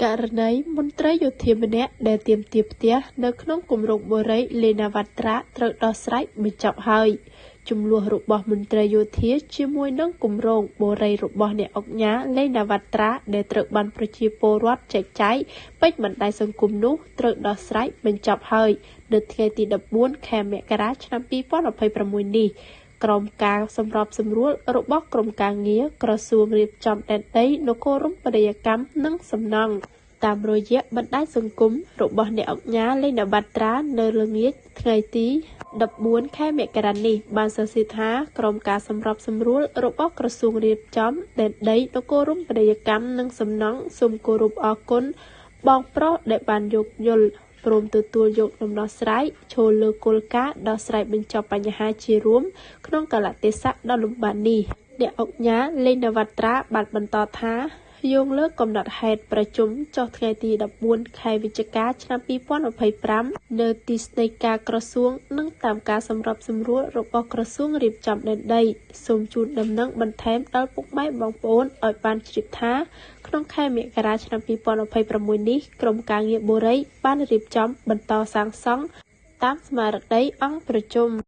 ករណីមន្ត្រីយោធាម្នាក់ដែលទាមទារផ្ទះនៅក្នុងគម្រោងបូរីលេណាវ៉ាត្រាត្រូវដោះស្រាយបញ្ចប់ហើយចំនួនរបស់មន្ត្រីយោធាជាមួយនឹងគម្រោងបូរីរបស់អ្នកអង្គការលេណាវ៉ាត្រាដែលត្រូវបានប្រជាពលរដ្ឋចែកចាយពេញបណ្ដាញសង្គមនោះត្រូវដោះស្រាយបញ្ចប់ហើយនៅថ្ងៃទី14ខែមករាឆ្នាំ2026នេះក្រមការសម្របសម្រួលរបស់ក្រមការងារក្រសួងរៀបចំដែនដីនគររូបនីយកម្មនិងសំណង់តាមរយៈបណ្ដាញសង្គមរបស់អ្នកអង្គការលេណាវ៉ាត្រានៅល្ងាចថ្ងៃទី14ខែមករានេះបានសរសេរថាក្រមការសម្របសម្រួលរបស់ក្រសួងរៀបចំដែនដីនគររូបនីយកម្មនិងសំណង់សូមគោរពអរគុណបងប្រុសដែលបានយោគយល់ព្រមទទួលយកដំណោះស្រាយចូលលើគោលការណ៍ដោះស្រាយបញ្ចប់បញ្ហាជារួមក្នុងកាលៈទេសៈដ៏លំបាកនេះអ្នកអង្គការលេណាវ៉ាត្រាបានបន្តថាយោងលើកំណត់ហេតុប្រជុំចុះថ្ងៃទី14ខែវិច្ឆិកាឆ្នាំ2025នៅទីស្តីការក្រសួងនិងតាមការសម្របសម្រួលរបស់ក្រសួងរៀបចំដែនដីសូមជូនដំណឹងបន្ថែមដល់ពុកម៉ែបងប្អូនឲ្យបានជ្រាបថាក្នុងខែមករាឆ្នាំ2026នេះក្រមការងារបូរីបានរៀបចំបន្តសាងសង់តាមស្មារតីអង្គប្រជុំ